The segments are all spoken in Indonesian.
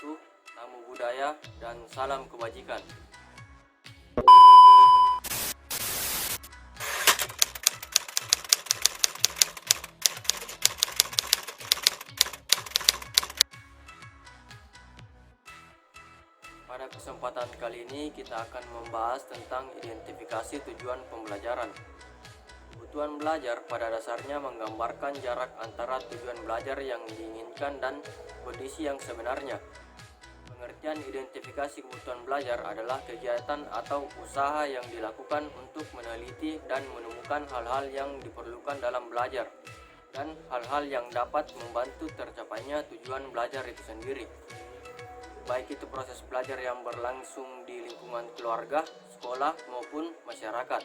wabarakatuh, namo budaya, dan salam kebajikan. Pada kesempatan kali ini kita akan membahas tentang identifikasi tujuan pembelajaran. Kebutuhan belajar pada dasarnya menggambarkan jarak antara tujuan belajar yang diinginkan dan kondisi yang sebenarnya. Pengertian identifikasi kebutuhan belajar adalah kegiatan atau usaha yang dilakukan untuk meneliti dan menemukan hal-hal yang diperlukan dalam belajar dan hal-hal yang dapat membantu tercapainya tujuan belajar itu sendiri. Baik itu proses belajar yang berlangsung di lingkungan keluarga, sekolah, maupun masyarakat.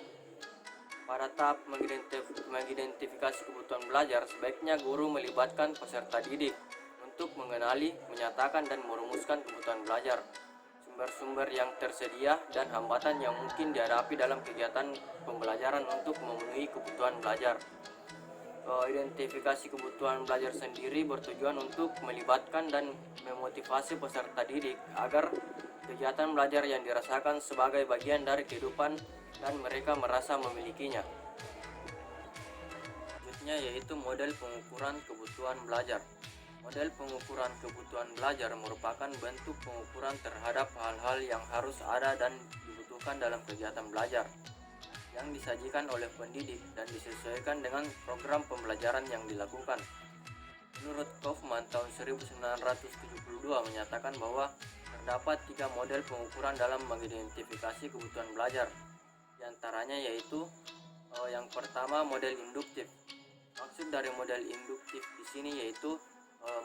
Pada tahap mengidentifikasi kebutuhan belajar, sebaiknya guru melibatkan peserta didik untuk mengenali, menyatakan, dan merumuskan kebutuhan belajar, sumber-sumber yang tersedia, dan hambatan yang mungkin dihadapi dalam kegiatan pembelajaran untuk memenuhi kebutuhan belajar. Identifikasi kebutuhan belajar sendiri bertujuan untuk melibatkan dan memotivasi peserta didik agar kegiatan belajar yang dirasakan sebagai bagian dari kehidupan dan mereka merasa memilikinya. Selanjutnya yaitu model pengukuran kebutuhan belajar. Model pengukuran kebutuhan belajar merupakan bentuk pengukuran terhadap hal-hal yang harus ada dan dibutuhkan dalam kegiatan belajar yang disajikan oleh pendidik dan disesuaikan dengan program pembelajaran yang dilakukan. Menurut Kaufman tahun 1972 menyatakan bahwa terdapat 3 model pengukuran dalam mengidentifikasi kebutuhan belajar. Di antaranya yaitu yang pertama model induktif. Maksud dari model induktif di sini yaitu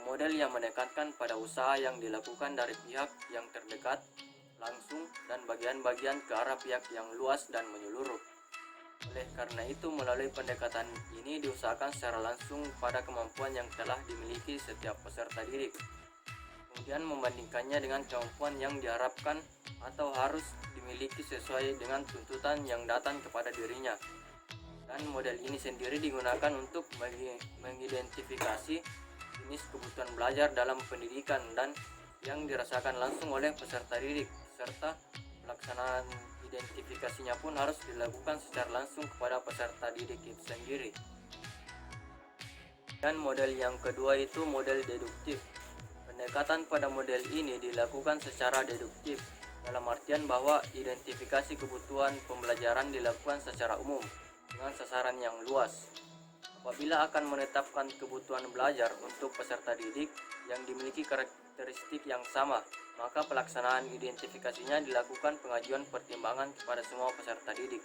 model yang menekankan pada usaha yang dilakukan dari pihak yang terdekat, langsung, dan bagian-bagian ke arah pihak yang luas dan menyeluruh. Oleh karena itu, melalui pendekatan ini diusahakan secara langsung pada kemampuan yang telah dimiliki setiap peserta didik, kemudian membandingkannya dengan kemampuan yang diharapkan atau harus dimiliki sesuai dengan tuntutan yang datang kepada dirinya. Dan model ini sendiri digunakan untuk mengidentifikasi jenis kebutuhan belajar dalam pendidikan dan yang dirasakan langsung oleh peserta didik, serta pelaksanaan identifikasinya pun harus dilakukan secara langsung kepada peserta didik itu sendiri. Dan model yang kedua itu model deduktif. Pendekatan pada model ini dilakukan secara deduktif, dalam artian bahwa identifikasi kebutuhan pembelajaran dilakukan secara umum dengan sasaran yang luas. Apabila akan menetapkan kebutuhan belajar untuk peserta didik yang dimiliki karakteristik yang sama, maka pelaksanaan identifikasinya dilakukan pengajuan pertimbangan kepada semua peserta didik.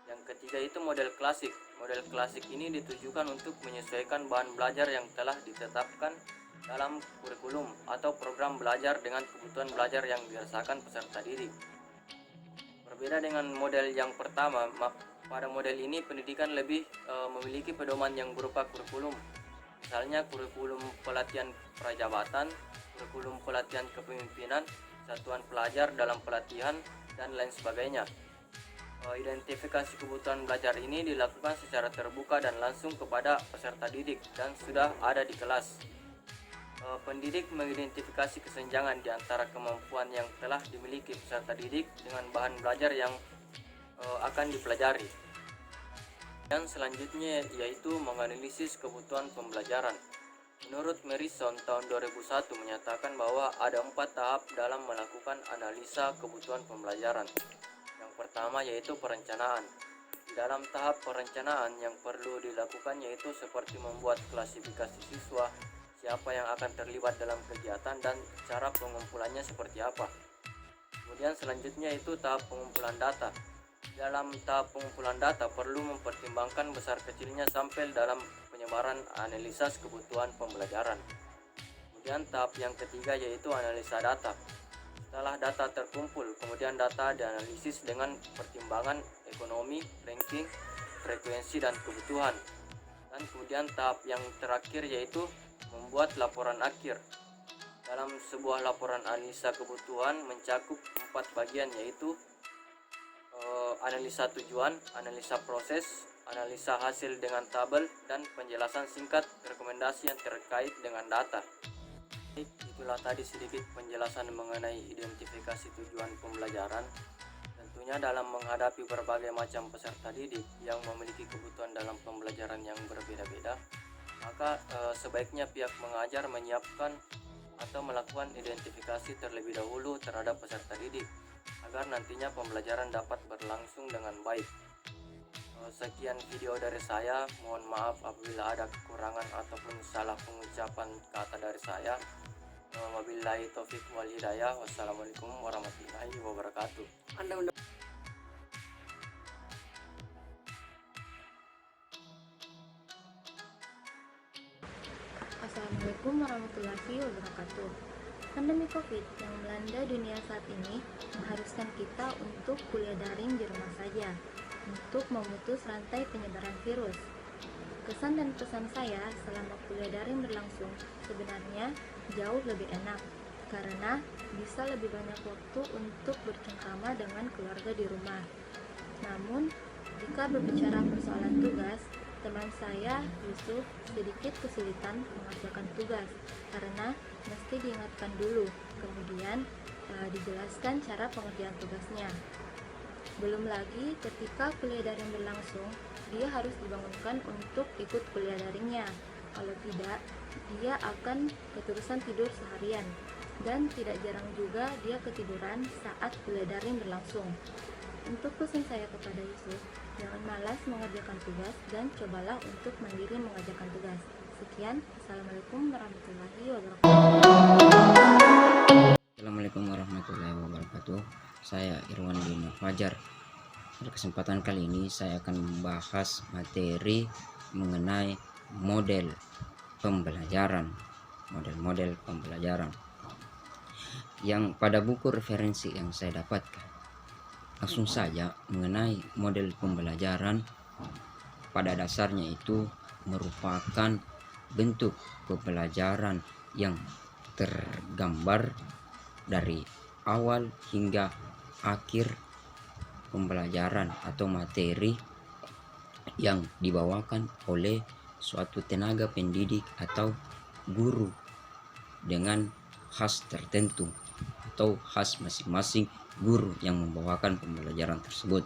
Yang ketiga itu model klasik. Model klasik ini ditujukan untuk menyesuaikan bahan belajar yang telah ditetapkan dalam kurikulum atau program belajar dengan kebutuhan belajar yang dirasakan peserta didik. Berbeda dengan model yang pertama, pada model ini pendidikan lebih memiliki pedoman yang berupa kurikulum. Misalnya kurikulum pelatihan prajabatan, kurikulum pelatihan kepemimpinan, satuan pelajar dalam pelatihan, dan lain sebagainya. Identifikasi kebutuhan belajar ini dilakukan secara terbuka dan langsung kepada peserta didik dan sudah ada di kelas. Pendidik mengidentifikasi kesenjangan di antara kemampuan yang telah dimiliki peserta didik dengan bahan belajar yang akan dipelajari. Dan selanjutnya yaitu menganalisis kebutuhan pembelajaran. Menurut Merison tahun 2001 menyatakan bahwa ada 4 tahap dalam melakukan analisa kebutuhan pembelajaran. Yang pertama yaitu perencanaan. Di dalam tahap perencanaan yang perlu dilakukan yaitu seperti membuat klasifikasi siswa, siapa yang akan terlibat dalam kegiatan, dan cara pengumpulannya seperti apa. Kemudian selanjutnya itu tahap pengumpulan data. Dalam tahap pengumpulan data perlu mempertimbangkan besar kecilnya sampel dalam penyebaran analisa kebutuhan pembelajaran. Kemudian tahap yang ketiga yaitu analisa data. Setelah data terkumpul, kemudian data dianalisis dengan pertimbangan ekonomi, ranking, frekuensi, dan kebutuhan. Dan kemudian tahap yang terakhir yaitu membuat laporan akhir. Dalam sebuah laporan analisa kebutuhan mencakup 4 bagian yaitu analisa tujuan, analisa proses, analisa hasil dengan tabel, dan penjelasan singkat rekomendasi yang terkait dengan data. Itulah tadi sedikit penjelasan mengenai identifikasi tujuan pembelajaran. Tentunya dalam menghadapi berbagai macam peserta didik yang memiliki kebutuhan dalam pembelajaran yang berbeda-beda, maka sebaiknya pihak mengajar menyiapkan atau melakukan identifikasi terlebih dahulu terhadap peserta didik agar nantinya pembelajaran dapat berlangsung dengan baik. Sekian video dari saya, mohon maaf apabila ada kekurangan ataupun salah pengucapan kata dari saya. Wabillahi taufik wal hidayah. Wassalamualaikum warahmatullahi wabarakatuh. Assalamualaikum warahmatullahi wabarakatuh. Pandemi COVID yang melanda dunia saat ini mengharuskan kita untuk kuliah daring di rumah saja untuk memutus rantai penyebaran virus. Kesan dan pesan saya selama kuliah daring berlangsung sebenarnya jauh lebih enak karena bisa lebih banyak waktu untuk bercengkrama dengan keluarga di rumah. Namun, jika berbicara persoalan tugas, teman saya, Yusuf, sedikit kesulitan mengerjakan tugas karena mesti diingatkan dulu, kemudian dijelaskan cara pengerjaan tugasnya. Belum lagi ketika kuliah daring berlangsung, dia harus dibangunkan untuk ikut kuliah daringnya. Kalau tidak, dia akan keterusan tidur seharian, dan tidak jarang juga dia ketiduran saat kuliah daring berlangsung. Untuk pesan saya kepada Yusuf, jangan malas mengerjakan tugas dan cobalah untuk mandiri mengerjakan tugas. Sekian, Assalamualaikum warahmatullahi wabarakatuh. Assalamualaikum warahmatullahi wabarakatuh. Saya Irwan bin Fajar. Pada kesempatan kali ini saya akan membahas materi mengenai model pembelajaran, model-model pembelajaran yang pada buku referensi yang saya dapatkan. Langsung saja mengenai model pembelajaran, pada dasarnya itu merupakan bentuk pembelajaran yang tergambar dari awal hingga akhir pembelajaran atau materi yang dibawakan oleh suatu tenaga pendidik atau guru dengan khas tertentu atau khas masing-masing guru yang membawakan pembelajaran tersebut.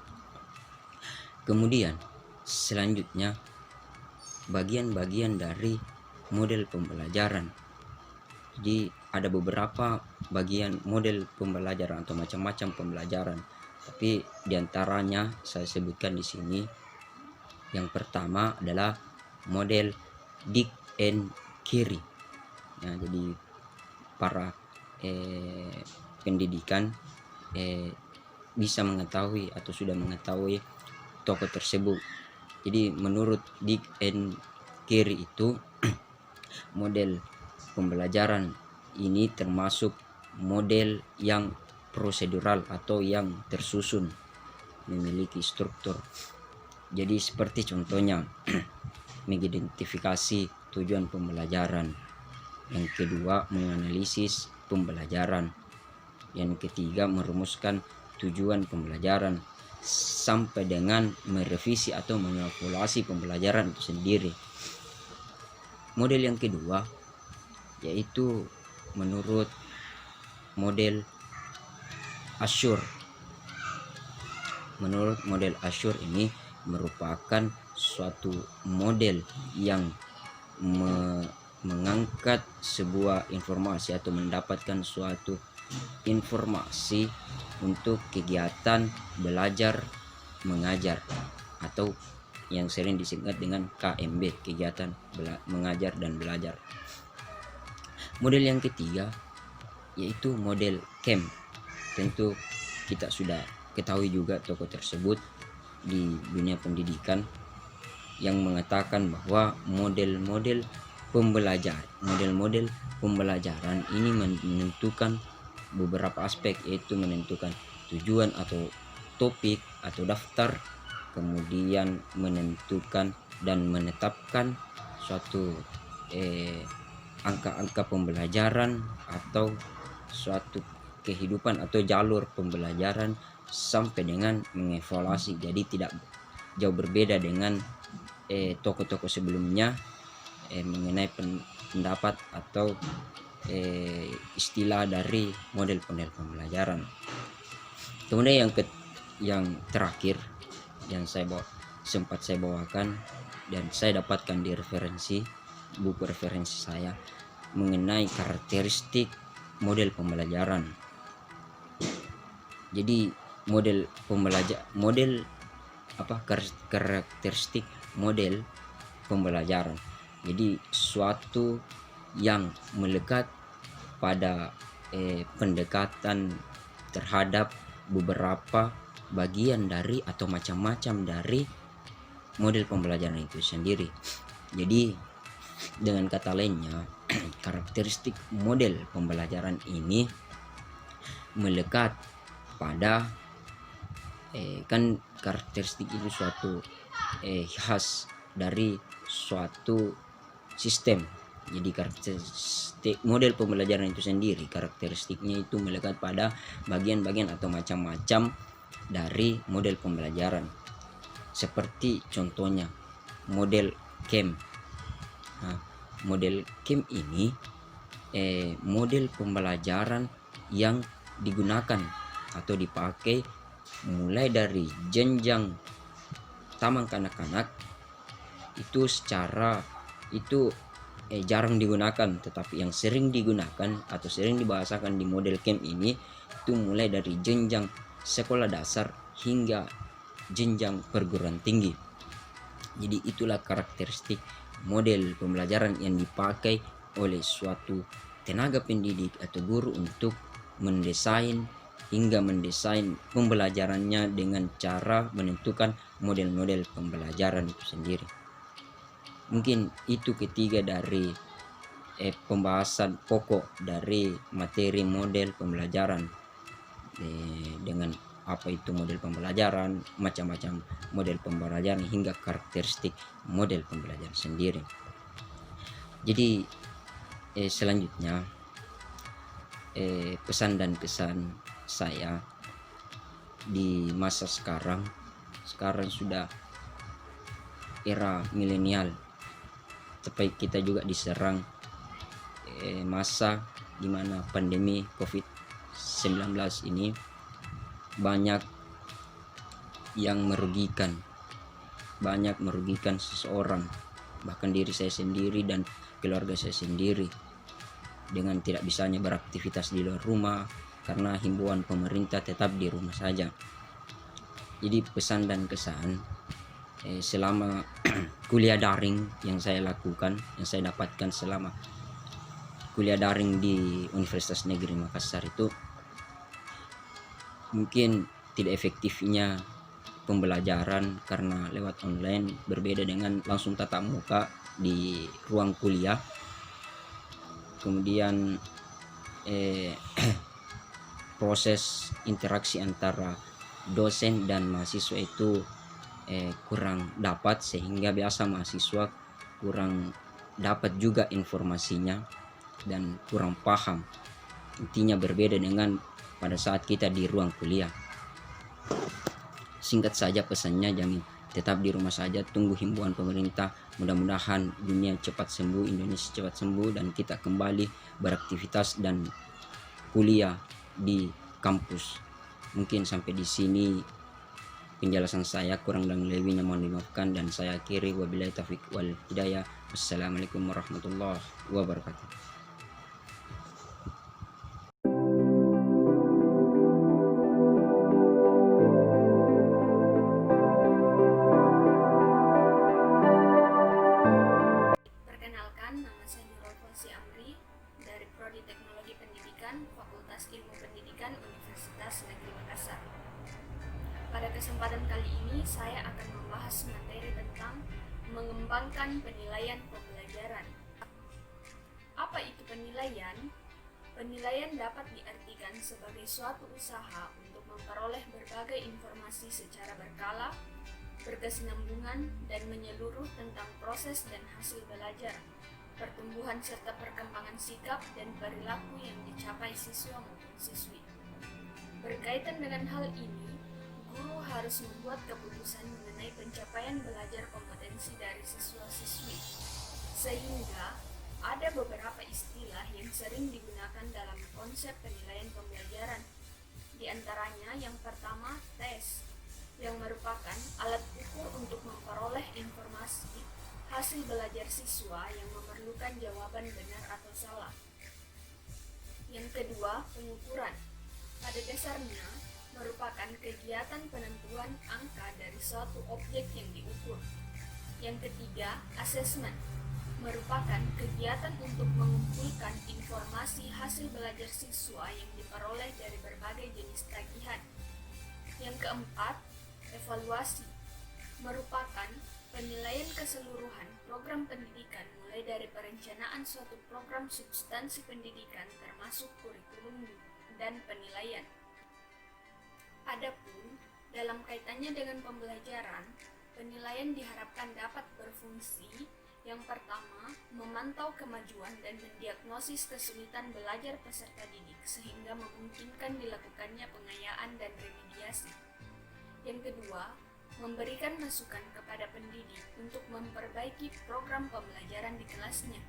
Kemudian selanjutnya bagian-bagian dari model pembelajaran. Jadi ada beberapa bagian model pembelajaran atau macam-macam pembelajaran, tapi diantaranya saya sebutkan di sini. Yang pertama adalah model Dick and Carey. Nah, jadi para pendidikan bisa mengetahui atau sudah mengetahui tokoh tersebut. Jadi menurut Dick and Carey itu model pembelajaran ini termasuk model yang prosedural atau yang tersusun, memiliki struktur. Jadi seperti contohnya mengidentifikasi tujuan pembelajaran, yang kedua menganalisis pembelajaran, yang ketiga merumuskan tujuan pembelajaran, sampai dengan merevisi atau mengevaluasi pembelajaran itu sendiri. Model yang kedua yaitu menurut model Assure. Menurut model Assure ini merupakan suatu model yang mengangkat sebuah informasi atau mendapatkan suatu informasi untuk kegiatan belajar mengajar atau yang sering disingkat dengan KMB, kegiatan mengajar dan belajar. Model yang ketiga yaitu model CAM. Tentu kita sudah ketahui juga tokoh tersebut di dunia pendidikan yang mengatakan bahwa model-model pembelajaran ini menentukan beberapa aspek, yaitu menentukan tujuan atau topik atau daftar, kemudian menentukan dan menetapkan suatu angka-angka pembelajaran atau suatu kehidupan atau jalur pembelajaran sampai dengan mengevaluasi. Jadi tidak jauh berbeda dengan tokoh-tokoh sebelumnya mengenai pendapat atau istilah dari model-model pembelajaran. Kemudian yang terakhir yang sempat saya bawakan dan saya dapatkan di buku referensi saya mengenai karakteristik model pembelajaran. Jadi karakteristik model pembelajaran. Jadi suatu yang melekat pada pendekatan terhadap beberapa bagian dari atau macam-macam dari model pembelajaran itu sendiri. Jadi dengan kata lainnya, karakteristik model pembelajaran ini melekat pada kan karakteristik itu suatu khas dari suatu sistem. Jadi karakteristik model pembelajaran itu sendiri, karakteristiknya itu melekat pada bagian-bagian atau macam-macam dari model pembelajaran. Seperti contohnya model KEM. Nah, model KEM ini model pembelajaran yang digunakan atau dipakai mulai dari jenjang taman kanak-kanak itu jarang digunakan, tetapi yang sering digunakan atau sering dibahasakan di model KEM ini itu mulai dari jenjang sekolah dasar hingga jenjang perguruan tinggi. Jadi itulah karakteristik model pembelajaran yang dipakai oleh suatu tenaga pendidik atau guru untuk mendesain pembelajarannya dengan cara menentukan model-model pembelajaran itu sendiri. Mungkin itu ketiga dari pembahasan pokok dari materi model pembelajaran, dengan apa itu model pembelajaran, macam-macam model pembelajaran hingga karakteristik model pembelajaran sendiri. Jadi selanjutnya pesan dan kesan saya di masa sekarang sudah era milenial, tapi kita juga diserang masa di mana pandemi COVID-19 ini banyak yang merugikan seseorang, bahkan diri saya sendiri dan keluarga saya sendiri, dengan tidak bisanya beraktivitas di luar rumah karena himbauan pemerintah tetap di rumah saja. Jadi pesan dan kesan selama kuliah daring yang saya dapatkan selama kuliah daring di Universitas Negeri Makassar itu, mungkin tidak efektifnya pembelajaran karena lewat online berbeda dengan langsung tatap muka di ruang kuliah. Kemudian proses interaksi antara dosen dan mahasiswa itu kurang dapat, sehingga biasa mahasiswa kurang dapat juga informasinya dan kurang paham. Intinya berbeda dengan pada saat kita di ruang kuliah. Singkat saja pesannya, jangan tetap di rumah saja, tunggu himbauan pemerintah. Mudah-mudahan dunia cepat sembuh, Indonesia cepat sembuh, dan kita kembali beraktivitas dan kuliah di kampus. Mungkin sampai di sini penjelasan saya, kurang dan lebihnya mohon dimaafkan, dan saya akhiri wabillahi taufiq wal hidayah. Wassalamualaikum warahmatullahi wabarakatuh. Perkenalkan, nama saya Nurul Fauzi Amri dari Prodi Teknologi Pendidikan, Fakultas Ilmu Pendidikan Universitas Negeri Makassar. Pada kesempatan kali ini, saya akan membahas materi tentang mengembangkan penilaian pembelajaran. Apa itu penilaian? Penilaian dapat diartikan sebagai suatu usaha untuk memperoleh berbagai informasi secara berkala, berkesinambungan, dan menyeluruh tentang proses dan hasil belajar, pertumbuhan serta perkembangan sikap dan perilaku yang dicapai siswa maupun siswi. Berkaitan dengan hal ini, guru harus membuat keputusan mengenai pencapaian belajar kompetensi dari siswa-siswi, sehingga Ada beberapa istilah yang sering digunakan dalam konsep penilaian pembelajaran. Di antaranya yang pertama, tes, yang merupakan alat ukur untuk memperoleh informasi hasil belajar siswa yang memerlukan jawaban benar atau salah. Yang kedua, pengukuran. Pada dasarnya, merupakan kegiatan penentuan angka dari suatu objek yang diukur. Yang ketiga, asesmen. Merupakan kegiatan untuk mengumpulkan informasi hasil belajar siswa yang diperoleh dari berbagai jenis tagihan. Yang keempat, evaluasi. Merupakan penilaian keseluruhan program pendidikan mulai dari perencanaan suatu program substansi pendidikan termasuk kurikulum dan penilaian. Adapun dalam kaitannya dengan pembelajaran, penilaian diharapkan dapat berfungsi yang pertama, memantau kemajuan dan mendiagnosis kesulitan belajar peserta didik sehingga memungkinkan dilakukannya pengayaan dan remediasi. Yang kedua, memberikan masukan kepada pendidik untuk memperbaiki program pembelajaran di kelasnya.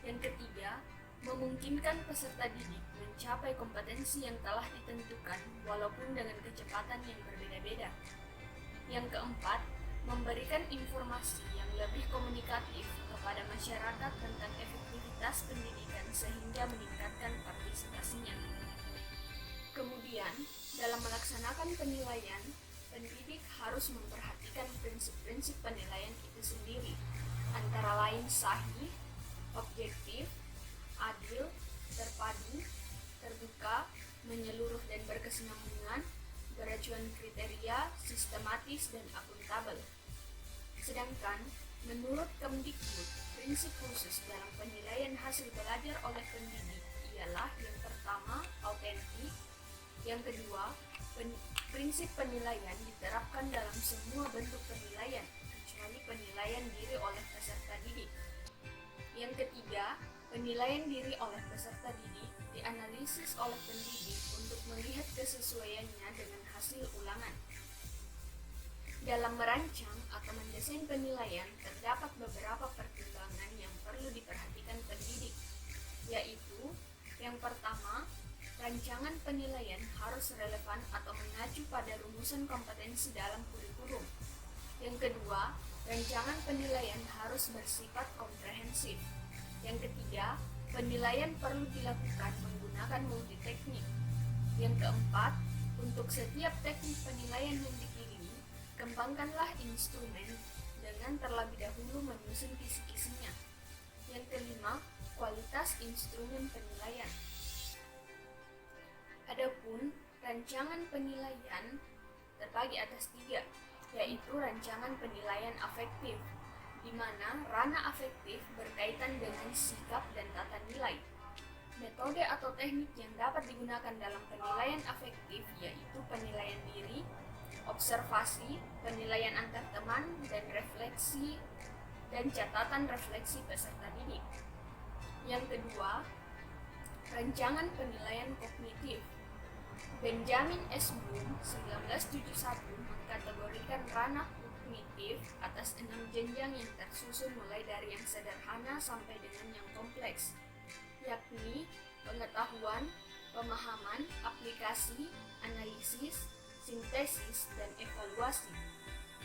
Yang ketiga, memungkinkan peserta didik mencapai kompetensi yang telah ditentukan walaupun dengan kecepatan yang berbeda-beda. Yang keempat, memberikan informasi yang lebih komunikatif kepada masyarakat tentang efektivitas pendidikan sehingga meningkatkan partisipasinya. Kemudian, dalam melaksanakan penilaian, pendidik harus memperhatikan prinsip-prinsip penilaian itu sendiri, antara lain sahih, objektif, adil, terpadu, terbuka, menyeluruh dan berkesinambungan, beracuan kriteria, sistematis, dan akuntabel. Sedangkan, menurut Kemdikbud, prinsip khusus dalam penilaian hasil belajar oleh pendidik ialah yang pertama, autentik, yang kedua, prinsip penilaian diterapkan dalam semua bentuk penilaian, kecuali penilaian diri oleh peserta didik. Yang ketiga, penilaian diri oleh peserta didik dianalisis oleh pendidik untuk melihat kesesuaiannya dengan hasil ulangan. Dalam merancang atau mendesain penilaian, terdapat beberapa pertimbangan yang perlu diperhatikan pendidik, yaitu yang pertama, rancangan penilaian harus relevan atau mengacu pada rumusan kompetensi dalam kurikulum. Yang kedua, rancangan penilaian harus bersifat komprehensif. Yang ketiga, penilaian perlu dilakukan menggunakan multiteknik. Yang keempat, untuk setiap teknik penilaian yang dipilih, kembangkanlah instrumen dengan terlebih dahulu menyusun kisi-kisinya. Yang kelima, kualitas instrumen penilaian. Adapun rancangan penilaian terbagi atas 3, yaitu rancangan penilaian afektif, di mana ranah afektif berkaitan dengan sikap dan tata nilai. Metode atau teknik yang dapat digunakan dalam penilaian afektif yaitu penilaian diri, observasi, penilaian antar teman, dan refleksi dan catatan refleksi peserta didik. Yang kedua, rancangan penilaian kognitif. Benjamin S. Bloom 1971 mengkategorikan ranah kognitif atas 6 jenjang yang tersusun mulai dari yang sederhana sampai dengan yang kompleks, yakni pengetahuan, pemahaman, aplikasi, analisis, sintesis, dan evaluasi.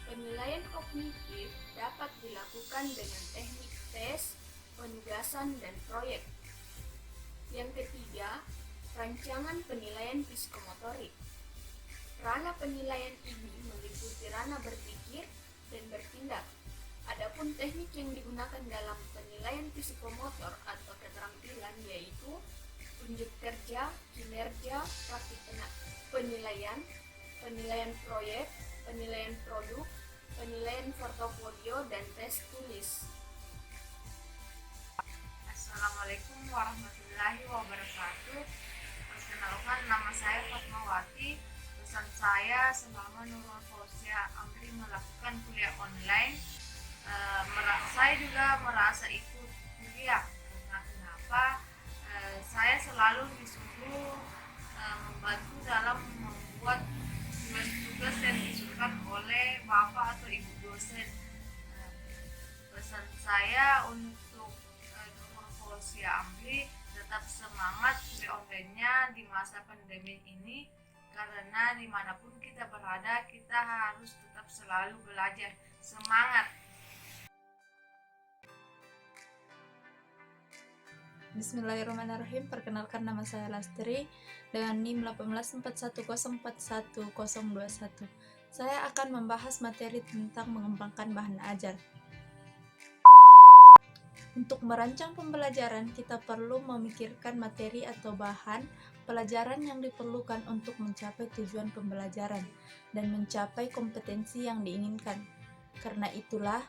Penilaian kognitif dapat dilakukan dengan teknik tes, penugasan, dan proyek. Yang ketiga, rancangan penilaian psikomotorik. Ranah penilaian ini meliputi ranah berpikir dan bertindak. Adapun teknik yang digunakan dalam penilaian psikomotor atau keterampilan yaitu unjuk kerja, kinerja, praktik penilaian, penilaian proyek, penilaian produk, penilaian portofolio, dan tes tulis. Assalamualaikum warahmatullahi wabarakatuh. Perkenalkan, nama saya Fatmawati. Pesan saya selama Nurul Fauzia Amri melakukan kuliah online, saya juga merasa ikut kuliah. Karena kenapa? Saya selalu disuruh membantu dalam membuat tugas-tugas yang disuruhkan oleh bapak atau ibu dosen. Pesan saya untuk semangat kuliah online-nya di masa pandemi ini, karena dimanapun kita berada, kita harus tetap selalu belajar. Semangat! Bismillahirrahmanirrahim. Perkenalkan, nama saya Lastri dengan NIM 1841410121. Saya akan membahas materi tentang mengembangkan bahan ajar. Untuk merancang pembelajaran, kita perlu memikirkan materi atau bahan pelajaran yang diperlukan untuk mencapai tujuan pembelajaran dan mencapai kompetensi yang diinginkan. Karena itulah,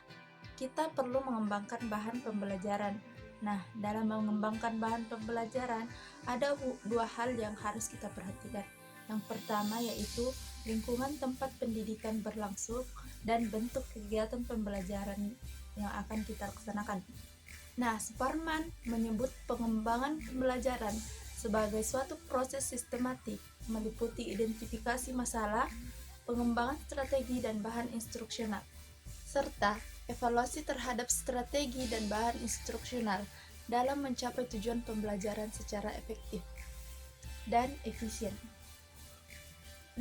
kita perlu mengembangkan bahan pembelajaran. Nah, dalam mengembangkan bahan pembelajaran, ada dua hal yang harus kita perhatikan. Yang pertama yaitu lingkungan tempat pendidikan berlangsung dan bentuk kegiatan pembelajaran yang akan kita laksanakan. Nah, Suparman menyebut pengembangan pembelajaran sebagai suatu proses sistematik, meliputi identifikasi masalah, pengembangan strategi dan bahan instruksional, serta evaluasi terhadap strategi dan bahan instruksional dalam mencapai tujuan pembelajaran secara efektif dan efisien.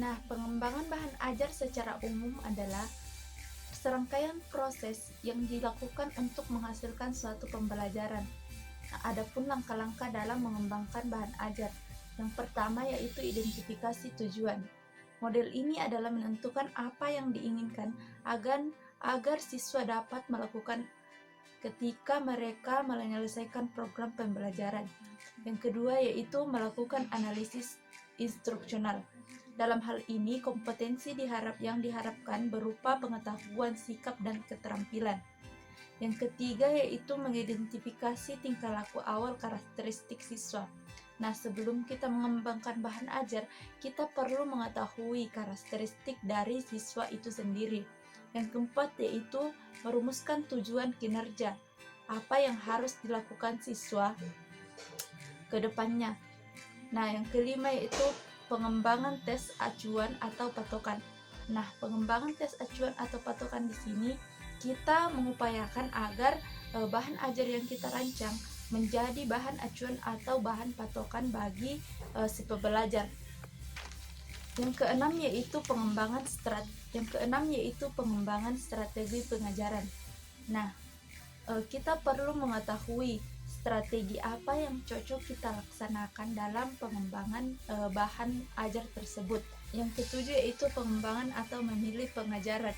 Nah, pengembangan bahan ajar secara umum adalah serangkaian proses yang dilakukan untuk menghasilkan suatu pembelajaran. Nah, adapun langkah-langkah dalam mengembangkan bahan ajar. Yang pertama yaitu identifikasi tujuan. Model ini adalah menentukan apa yang diinginkan agar siswa dapat melakukan ketika mereka menyelesaikan program pembelajaran. Yang kedua yaitu melakukan analisis instruksional. Dalam hal ini, kompetensi yang diharapkan berupa pengetahuan, sikap, dan keterampilan. Yang ketiga yaitu mengidentifikasi tingkah laku awal karakteristik siswa. Nah, sebelum kita mengembangkan bahan ajar, kita perlu mengetahui karakteristik dari siswa itu sendiri. Yang keempat yaitu merumuskan tujuan kinerja. Apa yang harus dilakukan siswa ke depannya. Nah, yang kelima yaitu pengembangan tes acuan atau patokan. Nah, pengembangan tes acuan atau patokan di sini kita mengupayakan agar bahan ajar yang kita rancang menjadi bahan acuan atau bahan patokan bagi si pembelajar. Yang keenam yaitu pengembangan strategi pengajaran. Nah, kita perlu mengetahui strategi apa yang cocok kita laksanakan dalam pengembangan bahan ajar tersebut. Yang ketujuh yaitu pengembangan atau memilih pengajaran.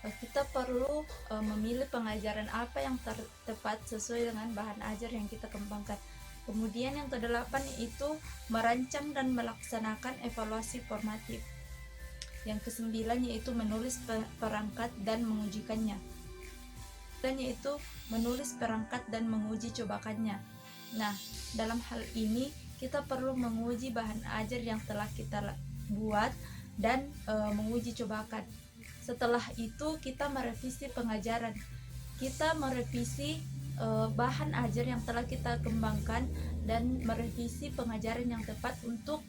Kita perlu memilih pengajaran apa yang tepat sesuai dengan bahan ajar yang kita kembangkan. Kemudian yang kedelapan yaitu merancang dan melaksanakan evaluasi formatif. Yang kesembilan yaitu menulis perangkat dan mengujikannya. Dan yaitu menulis perangkat dan menguji cobakannya. Nah, dalam hal ini kita perlu menguji bahan ajar yang telah kita buat dan menguji cobakan. Setelah itu kita merevisi pengajaran. Kita merevisi bahan ajar yang telah kita kembangkan dan merevisi pengajaran yang tepat untuk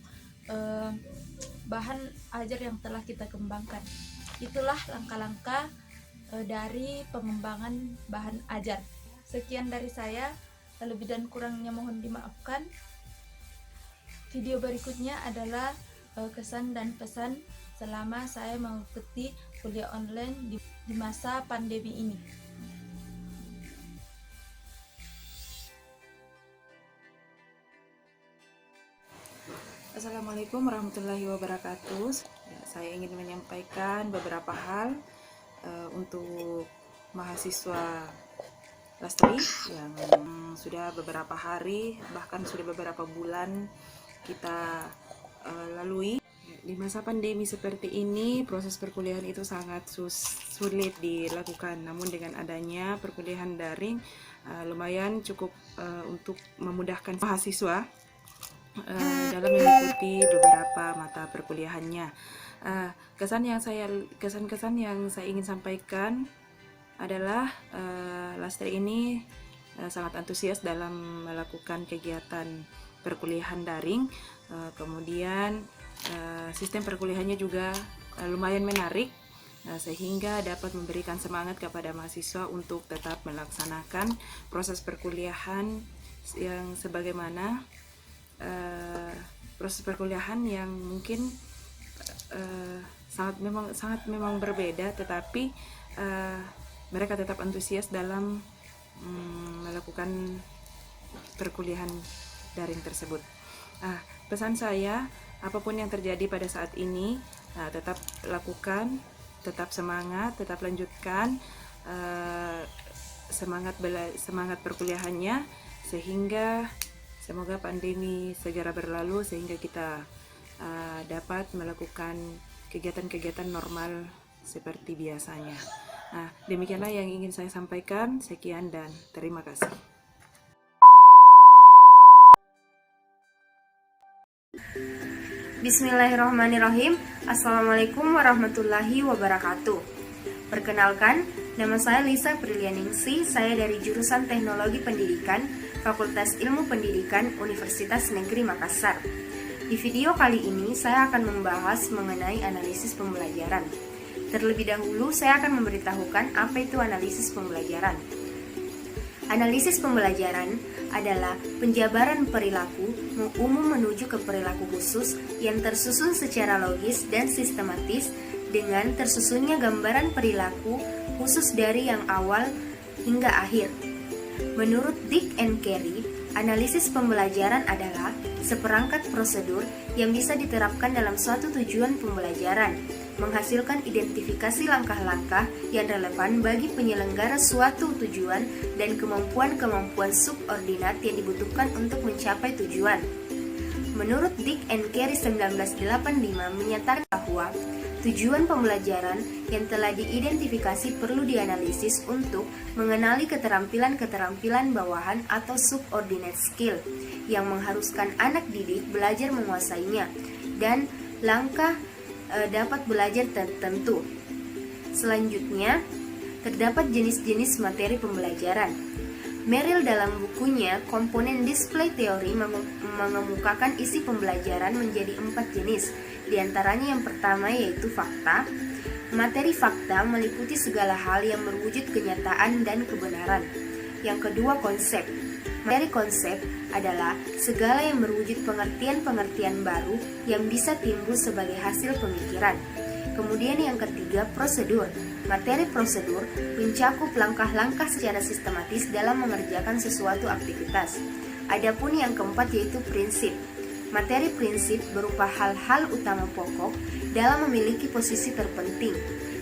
bahan ajar yang telah kita kembangkan. Itulah langkah-langkah dari pengembangan bahan ajar. Sekian dari saya, lebih dan kurangnya mohon dimaafkan. Video berikutnya adalah kesan dan pesan selama saya mengikuti kuliah online di masa pandemi ini. Assalamualaikum warahmatullahi wabarakatuh. Saya ingin menyampaikan beberapa hal untuk mahasiswa Lastri yang sudah beberapa hari, bahkan sudah beberapa bulan kita lalui. Di masa pandemi seperti ini, proses perkuliahan itu sangat sulit dilakukan. Namun dengan adanya perkuliahan daring, lumayan cukup untuk memudahkan mahasiswa dalam mengikuti beberapa mata perkuliahannya. Kesan-kesan yang saya ingin sampaikan adalah Lastri ini sangat antusias dalam melakukan kegiatan perkuliahan daring. Kemudian sistem perkuliahannya juga lumayan menarik, sehingga dapat memberikan semangat kepada mahasiswa untuk tetap melaksanakan proses perkuliahan yang sebagaimana proses perkuliahan yang mungkin sangat memang berbeda, tetapi mereka tetap antusias dalam melakukan perkuliahan daring tersebut. Pesan saya, apapun yang terjadi pada saat ini, tetap lakukan, tetap semangat, tetap lanjutkan semangat perkuliahannya, sehingga semoga pandemi segera berlalu sehingga kita dapat melakukan kegiatan-kegiatan normal seperti biasanya. Demikianlah yang ingin saya sampaikan. Sekian dan terima kasih. Bismillahirrahmanirrahim. Assalamualaikum warahmatullahi wabarakatuh. Perkenalkan, nama saya Lisa Prilianingsi. Saya dari jurusan Teknologi Pendidikan, Fakultas Ilmu Pendidikan, Universitas Negeri Makassar. Di video kali ini saya akan membahas mengenai analisis pembelajaran. Terlebih dahulu saya akan memberitahukan apa itu analisis pembelajaran. Analisis pembelajaran adalah penjabaran perilaku umum menuju ke perilaku khusus yang tersusun secara logis dan sistematis dengan tersusunnya gambaran perilaku khusus dari yang awal hingga akhir. Menurut Dick and Carey, analisis pembelajaran adalah seperangkat prosedur yang bisa diterapkan dalam suatu tujuan pembelajaran, menghasilkan identifikasi langkah-langkah yang relevan bagi penyelenggara suatu tujuan dan kemampuan-kemampuan subordinat yang dibutuhkan untuk mencapai tujuan. Menurut Dick and Carey 1985 menyatakan bahwa tujuan pembelajaran yang telah diidentifikasi perlu dianalisis untuk mengenali keterampilan-keterampilan bawahan atau subordinate skill yang mengharuskan anak didik belajar menguasainya dan langkah dapat belajar tertentu. Selanjutnya, terdapat jenis-jenis materi pembelajaran. Merrill dalam bukunya Komponen Display Theory mengemukakan isi pembelajaran menjadi 4 jenis. Di antaranya yang pertama yaitu fakta. Materi fakta meliputi segala hal yang berwujud kenyataan dan kebenaran. Yang kedua konsep. Materi konsep adalah segala yang berwujud pengertian-pengertian baru yang bisa timbul sebagai hasil pemikiran. Kemudian yang ketiga prosedur. Materi prosedur mencakup langkah-langkah secara sistematis dalam mengerjakan sesuatu aktivitas. Adapun yang keempat yaitu prinsip. Materi prinsip berupa hal-hal utama pokok dalam memiliki posisi terpenting.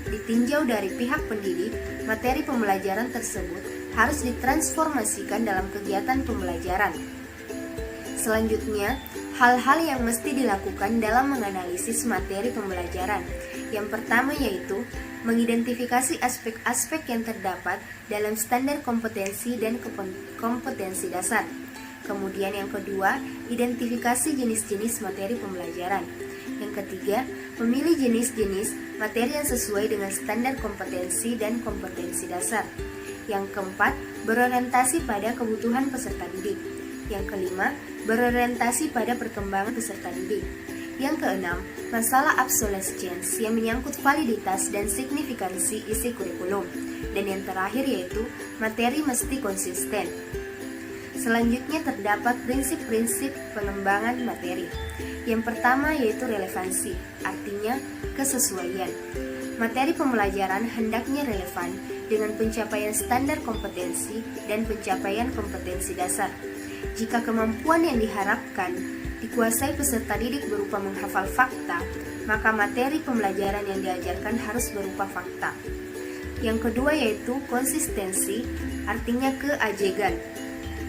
Ditinjau dari pihak pendidik, materi pembelajaran tersebut harus ditransformasikan dalam kegiatan pembelajaran. Selanjutnya, hal-hal yang mesti dilakukan dalam menganalisis materi pembelajaran. Yang pertama yaitu mengidentifikasi aspek-aspek yang terdapat dalam standar kompetensi dan kompetensi dasar. Kemudian yang kedua, identifikasi jenis-jenis materi pembelajaran. Yang ketiga, memilih jenis-jenis materi yang sesuai dengan standar kompetensi dan kompetensi dasar. Yang keempat, berorientasi pada kebutuhan peserta didik. Yang kelima, berorientasi pada perkembangan peserta didik. Yang keenam, masalah obsolescence yang menyangkut validitas dan signifikansi isi kurikulum. Dan yang terakhir yaitu materi mesti konsisten. Selanjutnya terdapat prinsip-prinsip pengembangan materi. Yang pertama yaitu relevansi, artinya kesesuaian. Materi pembelajaran hendaknya relevan dengan pencapaian standar kompetensi dan pencapaian kompetensi dasar. Jika kemampuan yang diharapkan dikuasai peserta didik berupa menghafal fakta, maka materi pembelajaran yang diajarkan harus berupa fakta. Yang kedua yaitu konsistensi, artinya keajegan.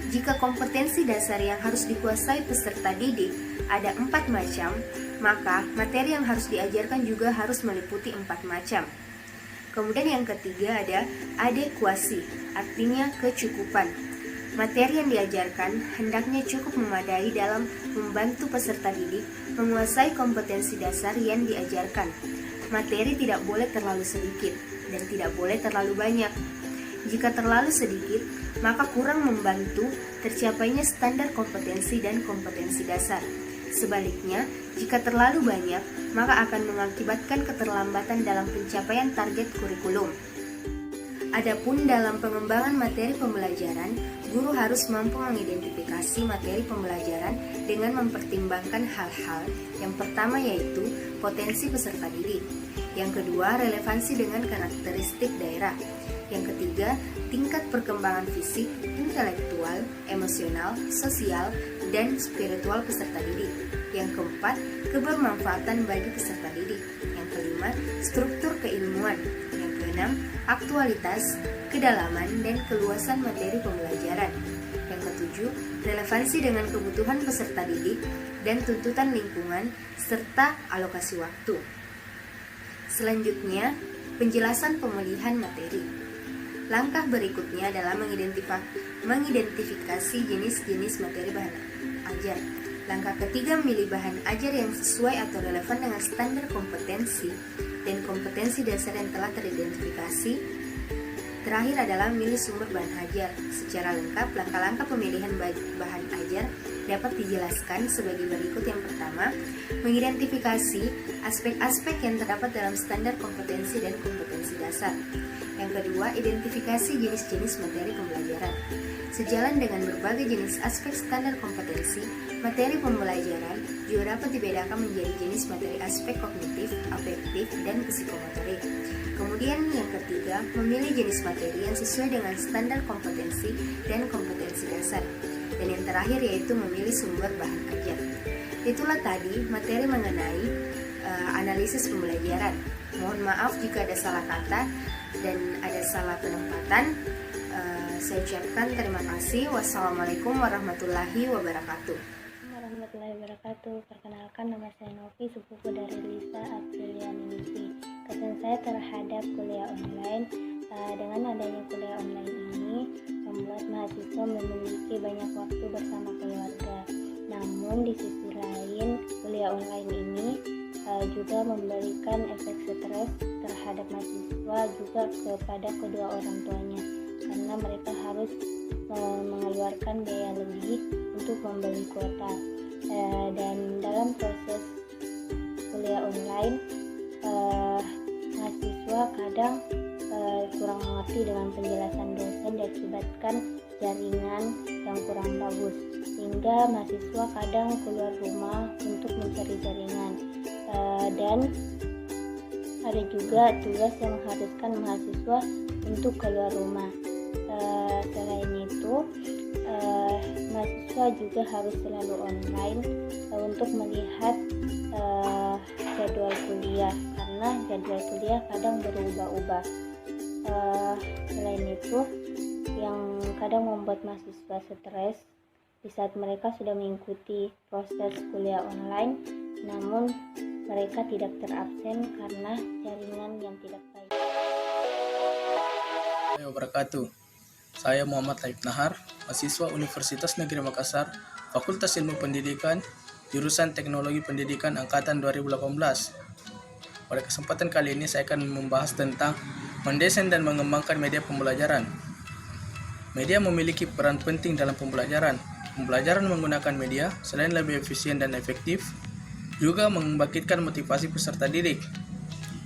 Jika kompetensi dasar yang harus dikuasai peserta didik ada 4 macam, maka materi yang harus diajarkan juga harus meliputi 4 macam. Kemudian yang ketiga ada adekuasi, artinya kecukupan. Materi yang diajarkan hendaknya cukup memadai dalam membantu peserta didik menguasai kompetensi dasar yang diajarkan. Materi tidak boleh terlalu sedikit dan tidak boleh terlalu banyak. Jika terlalu sedikit, maka kurang membantu tercapainya standar kompetensi dan kompetensi dasar. Sebaliknya, jika terlalu banyak, maka akan mengakibatkan keterlambatan dalam pencapaian target kurikulum. Adapun dalam pengembangan materi pembelajaran, guru harus mampu mengidentifikasi materi pembelajaran dengan mempertimbangkan hal-hal. Yang pertama yaitu potensi peserta didik. Yang kedua, relevansi dengan karakteristik daerah. Yang ketiga, tingkat perkembangan fisik, intelektual, emosional, sosial, dan spiritual peserta didik. Yang keempat, kebermanfaatan bagi peserta didik. Yang kelima, struktur keilmuan. Yang keenam, aktualitas, kedalaman, dan keluasan materi pembelajaran. Yang ketujuh, relevansi dengan kebutuhan peserta didik dan tuntutan lingkungan, serta alokasi waktu. Selanjutnya, penjelasan pemulihan materi. Langkah berikutnya adalah mengidentifikasi jenis-jenis materi bahan ajar. Langkah ketiga, memilih bahan ajar yang sesuai atau relevan dengan standar kompetensi dan kompetensi dasar yang telah teridentifikasi. Terakhir adalah memilih sumber bahan ajar. Secara lengkap, langkah-langkah pemilihan bahan ajar dapat dijelaskan sebagai berikut. Yang pertama, mengidentifikasi aspek-aspek yang terdapat dalam standar kompetensi dan kompetensi dasar. Yang kedua, identifikasi jenis-jenis materi pembelajaran. Sejalan dengan berbagai jenis aspek standar kompetensi, materi pembelajaran juga dapat dibedakan menjadi jenis materi aspek kognitif, afektif, dan psikomotorik. Kemudian yang ketiga, memilih jenis materi yang sesuai dengan standar kompetensi dan kompetensi dasar. Dan yang terakhir yaitu memilih sumber bahan ajar. Itulah tadi materi mengenai analisis pembelajaran. Mohon maaf jika ada salah kata dan ada salah penempatan. Saya ucapkan terima kasih. Wassalamualaikum warahmatullahi wabarakatuh. Warahmatullahi wabarakatuh. Perkenalkan, nama saya Novi, sepupu dari Lisa Aprilianisi. Kesan saya terhadap kuliah online, dengan adanya kuliah online ini membuat mahasiswa memiliki banyak waktu bersama keluarga. Namun di sisi lain, kuliah online ini juga memberikan efek stres terhadap mahasiswa juga kepada kedua orang tuanya, karena mereka harus mengeluarkan biaya lebih untuk membeli kuota. Dan dalam proses kuliah online, mahasiswa kadang kurang mengerti dengan penjelasan dosen diakibatkan jaringan yang kurang bagus, sehingga mahasiswa kadang keluar rumah untuk mencari jaringan. Dan ada juga tugas yang mengharuskan mahasiswa untuk keluar rumah. Selain itu, mahasiswa juga harus selalu online untuk melihat jadwal kuliah, karena jadwal kuliah kadang berubah-ubah. Selain itu, yang kadang membuat mahasiswa stres di saat mereka sudah mengikuti proses kuliah online, namun mereka tidak terabsen karena jaringan yang tidak baik. Assalamualaikum wabarakatuh. Saya Muhammad Laib Nahar, mahasiswa Universitas Negeri Makassar, Fakultas Ilmu Pendidikan, jurusan Teknologi Pendidikan Angkatan 2018. Pada kesempatan kali ini saya akan membahas tentang mendesain dan mengembangkan media pembelajaran. Media memiliki peran penting dalam pembelajaran. Pembelajaran menggunakan media selain lebih efisien dan efektif, juga membangkitkan motivasi peserta didik.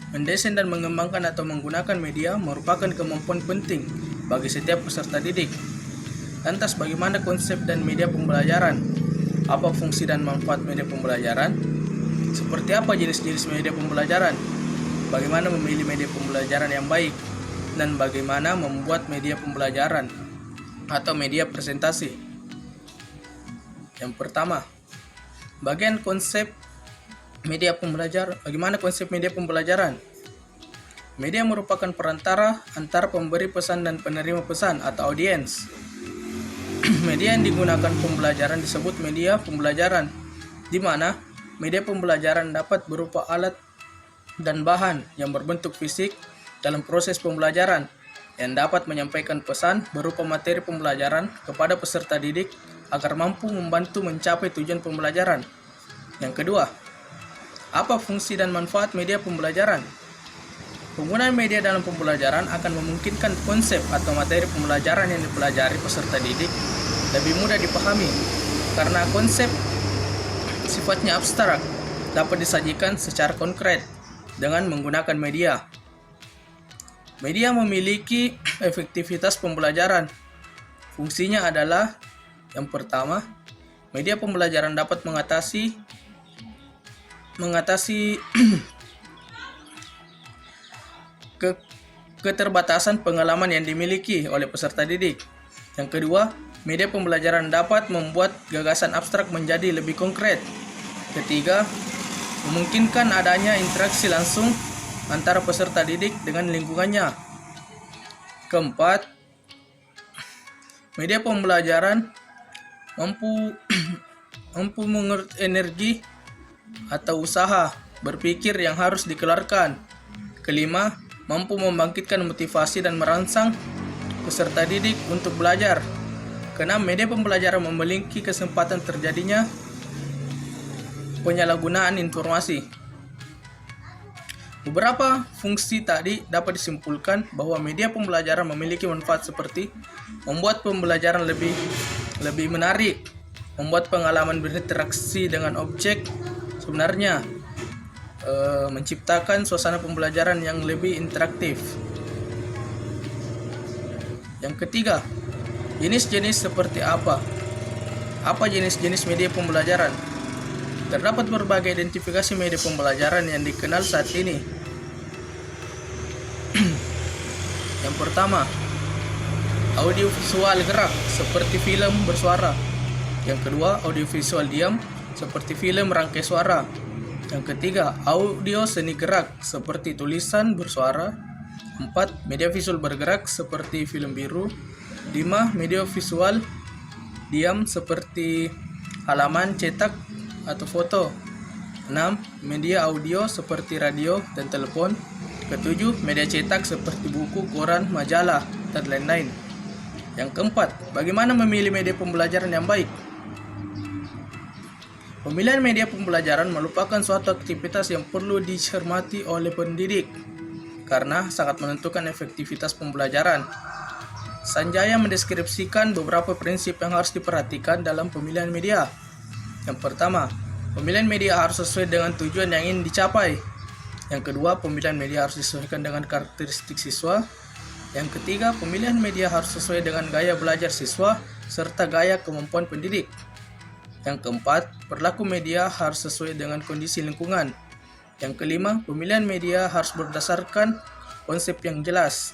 Mendesain dan mengembangkan atau menggunakan media merupakan kemampuan penting bagi setiap peserta didik. Lantas bagaimana konsep dan media pembelajaran? Apa fungsi dan manfaat media pembelajaran? Seperti apa jenis-jenis media pembelajaran? Bagaimana memilih media pembelajaran yang baik? Dan bagaimana membuat media pembelajaran atau media presentasi? Yang pertama, bagian konsep media pembelajaran. Bagaimana konsep media pembelajaran? Media merupakan perantara antara pemberi pesan dan penerima pesan atau audiens. Media yang digunakan pembelajaran disebut media pembelajaran, di mana media pembelajaran dapat berupa alat dan bahan yang berbentuk fisik dalam proses pembelajaran yang dapat menyampaikan pesan berupa materi pembelajaran kepada peserta didik agar mampu membantu mencapai tujuan pembelajaran. Yang kedua, apa fungsi dan manfaat media pembelajaran? Penggunaan media dalam pembelajaran akan memungkinkan konsep atau materi pembelajaran yang dipelajari peserta didik lebih mudah dipahami, karena konsep sifatnya abstrak dapat disajikan secara konkret dengan menggunakan media. Media memiliki efektivitas pembelajaran. Fungsinya adalah yang pertama, media pembelajaran dapat mengatasi keterbatasan pengalaman yang dimiliki oleh peserta didik. Yang kedua, media pembelajaran dapat membuat gagasan abstrak menjadi lebih konkret. Ketiga, memungkinkan adanya interaksi langsung antara peserta didik dengan lingkungannya. Keempat, media pembelajaran mampu mengerti energi atau usaha berpikir yang harus dikeluarkan. Kelima, mampu membangkitkan motivasi dan merangsang peserta didik untuk belajar. Keenam, media pembelajaran memiliki kesempatan terjadinya penyalahgunaan informasi. Beberapa fungsi tadi dapat disimpulkan bahwa media pembelajaran memiliki manfaat seperti membuat pembelajaran lebih menarik, membuat pengalaman berinteraksi dengan objek sebenarnya, menciptakan suasana pembelajaran yang lebih interaktif. Yang ketiga, jenis-jenis seperti apa? Apa jenis-jenis media pembelajaran? Terdapat berbagai identifikasi media pembelajaran yang dikenal saat ini. Yang pertama, audiovisual gerak seperti film bersuara. Yang kedua, audiovisual diam seperti film rangkai suara. Yang ketiga, audio seni gerak seperti tulisan bersuara. 4. Media visual bergerak seperti film biru. 5. Media visual diam seperti halaman cetak atau foto. 6. Media audio seperti radio dan telepon. Ketujuh, media cetak seperti buku, koran, majalah, dan lain-lain. Yang keempat, bagaimana memilih media pembelajaran yang baik? Pemilihan media pembelajaran merupakan suatu aktivitas yang perlu dicermati oleh pendidik karena sangat menentukan efektivitas pembelajaran. Sanjaya mendeskripsikan beberapa prinsip yang harus diperhatikan dalam pemilihan media. Yang pertama, pemilihan media harus sesuai dengan tujuan yang ingin dicapai. Yang kedua, pemilihan media harus disesuaikan dengan karakteristik siswa. Yang ketiga, pemilihan media harus sesuai dengan gaya belajar siswa serta gaya kemampuan pendidik. Yang keempat, perilaku media harus sesuai dengan kondisi lingkungan. Yang kelima, pemilihan media harus berdasarkan konsep yang jelas.